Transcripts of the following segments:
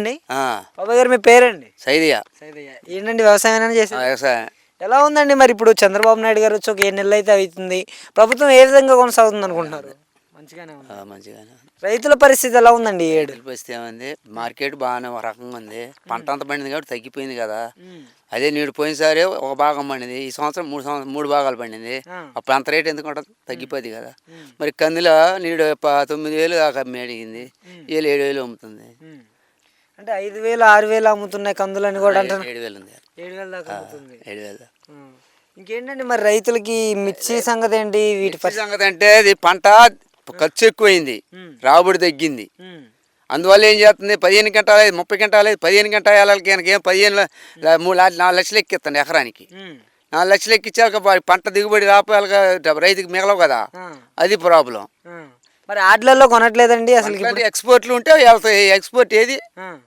అండి ఆ, బాబాయ్ గారు మీ పేరండి? సైదియా సైదయ్య. ఏంటండి వ్యవసాయం చేసేది? వ్యవసాయం ఎలా ఉందండి మరి ఇప్పుడు చంద్రబాబు నాయుడు గారు వచ్చి ఒక 7 నెలలు అయితే అవుతుంది. ప్రభుత్వం ఏ విధంగా కొనసాగుతుంది అనుకుంటున్నారు? మంచిగానే ఉంది. మంచిగానే ఉంది. రైతుల పరిస్థితి ఎలా ఉందండి ఈ ఏడు? రైతుల పరిస్థితి ఏముంది, మార్కెట్ బాగానే ఒక రకంగా ఉంది. పంట అంతా పండింది కాబట్టి తగ్గిపోయింది కదా. అదే నీడు పోయినసారి ఒక భాగం పండింది, ఈ సంవత్సరం మూడు భాగాలు పండింది. అప్పుడు అంత రేటు ఎందుకు ఉంటుంది, తగ్గిపోద్ది కదా. మరి కందిలో నీడు 9,000 దాకా అడిగింది, 7,000 అమ్ముతుంది. అంటే 5,000 6,000 అమ్ముతున్నాయి కందులని కూడా అంటారు. 7,000 ఉంది. 7,000 దాకా అమ్ముతుంది. 7,000. ఇంకేంటండి మరి రైతులకి మిర్చి సంగతి ఏంటి? వీటి మిర్చి సంగతి అంటే ఇది పంట ఖర్చు ఎక్కువైంది, రాబడి తగ్గింది. అందువల్ల ఏం చేస్తుంది, 15 గంటలు 30 గంటలు 15 గంటల వాళ్ళకి ఏం 4 లక్షలు ఎక్కిస్తాను ఎకరానికి. 4 లక్షలు ఎక్కించాక పంట దిగుబడి రాపాలిగా, రైతుకి మిగలవు కదా, అది ప్రాబ్లం. మరి ఆటలలో కొనట్లేదండి అసలు. ఎక్స్పోర్ట్లు ఉంటే వెళ్తాయి. ఎక్స్పోర్ట్ ఏది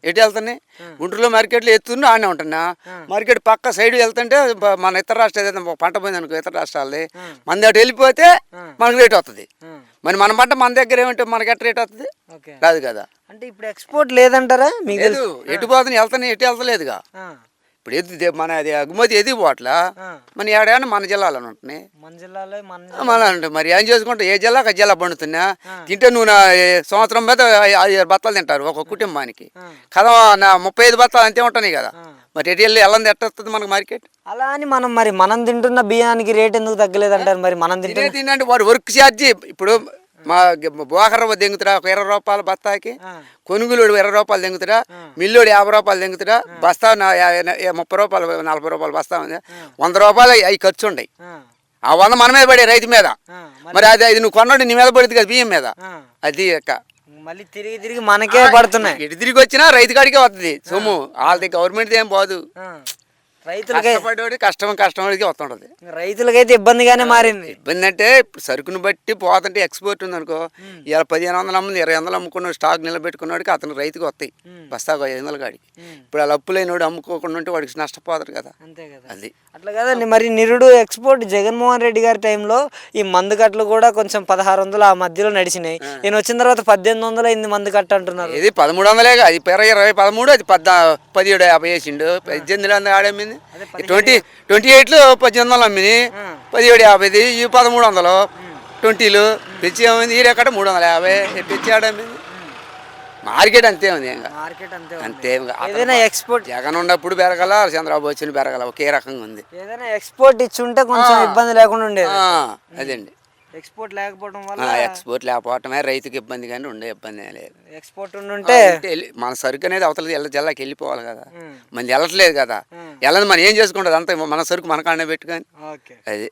ఎటు వెళ్తున్నాయి? గుంటూరులో మార్కెట్లో ఎత్తున్నా ఆడనే ఉంటున్నా. మార్కెట్ పక్క సైడ్ వెళ్తుంటే మన ఇతర రాష్ట్రాలు పంట పోయింది అనుకో, ఇతర రాష్ట్రాలది మన దగ్గర వెళ్ళిపోతే మనకు రేట్ వస్తుంది. మరి మన పంట మన దగ్గర ఏమంటే మనకి ఎట్ట రేట్ వస్తుంది? రాదు కదా. అంటే ఇప్పుడు ఎక్స్పోర్ట్ లేదంటారా? మీకు ఎటు పోతుంది, వెళ్తానే ఎటు వెళ్తలేదుగా. ఇప్పుడు ఎది మన అది ఎగుమతి ఎది పోట్లా, మన ఏడాది మన జిల్లాలో ఉంటున్నాయి. మన అంటే మరి ఏం చేసుకుంటా, ఏ జిల్లాకి జిల్లా పండుతున్నా తింటే నువ్వు సంవత్సరం మీద 5 బత్తాలు తింటారు ఒక కుటుంబానికి కదా. 35 బత్తాలు అంతే ఉంటాయి కదా. మరి ఎటు వెళ్ళి వెళ్ళంది ఎట్ట వస్తుంది మనకు మార్కెట్? అలా అని మనం తింటున్న బియ్యానికి రేట్ ఎందుకు తగ్గలేదు అంటారు? మరి మనం తినండి వాడు వర్క్ ఛార్జీ. ఇప్పుడు మా బోకర దెంగుతురా ఒక 20 రూపాయల బస్తాకి, కొనుగోలు 20 రూపాయలు దెంగుతురా, మిల్లోడు 50 రూపాయలు దెంగుతురా, బస్తా 30 రూపాయలు 40 రూపాయలు బస్తా ఉంది. 100 రూపాయలు అవి ఖర్చు ఉంటాయి. ఆ 100 మన మీద పడే రైతు మీద. మరి అది నువ్వు కొన్నాడు నీ మీద పడుతుంది కదా బియ్యం మీద. అది మళ్ళీ తిరిగి మనకే పడుతున్నాయి. ఎటు తిరిగి వచ్చినా రైతు కాడికే వస్తుంది సొమ్ము, వాళ్ళది గవర్నమెంట్ ఏం పోదు. రైతులకి కష్టపడికి వస్తుంటది. రైతులకైతే ఇబ్బందిగానే మారింది. ఇబ్బంది అంటే ఇప్పుడు సరుకును బట్టి పోతుంటే ఎక్స్పోర్ట్ ఉంది అనుకో, ఇలా 1,500 అమ్ముంది 200 అమ్ముకున్నాడు, స్టాక్ నిలబెట్టుకున్నాడికి అతను రైతుకి వస్తాయి బస్తాకు 500 కాడికి. ఇప్పుడు అలా అప్పులైనోడు అమ్ముకోకుండా ఉంటే వాడికి నష్టపోతారు కదా. అంతే కదా. అది అట్లా కదండి. మరి నిరుడు ఎక్స్పోర్ట్ జగన్మోహన్ రెడ్డి గారి టైంలో ఈ మందు కట్టలు కూడా కొంచెం 1600 ఆ మధ్యలో నడిచినాయి. నేను వచ్చిన తర్వాత 1800 అయింది మందు కట్ట అంటున్నారు. ఇది 1300 అది 20 13 అది 1750 వేసిండు. 1800 ఆడేమింది. 28లో 1800 అమ్మింది, 1750 ఈ 1300 20లు తెచ్చి ఏమైంది. ఈడెక్కడ 350 తెచ్చి ఆడమ్మింది. మార్కెట్ అంతే ఉంది. అంతే ఏదైనా ఎక్స్పోర్ట్ జగన్ ఉన్నప్పుడు పెరగల, చంద్రబాబు వచ్చిన పెరగల, ఒకే రకంగా ఉంది. ఏదైనా ఎక్స్పోర్ట్ ఇచ్చుంటే కొంచెం ఇబ్బంది లేకుండా ఉండేది. అదండి ఎక్స్పోర్ట్ లేకపోవడం వల్ల, ఎక్స్పోర్ట్ లేకపోవటమే రైతుకి ఇబ్బంది, కానీ ఉండే ఇబ్బంది లేదు. ఎక్స్పోర్ట్ ఉంటే మన సరుకు అనేది అవతల జిల్లాకి వెళ్ళిపోవాలి కదా. మంది వెళ్ళట్లేదు కదా. వెళ్ళదు మనం ఏం చేసుకుంటుంది అంతా మన సరుకు మన కాడనే పెట్టుకొని. అది.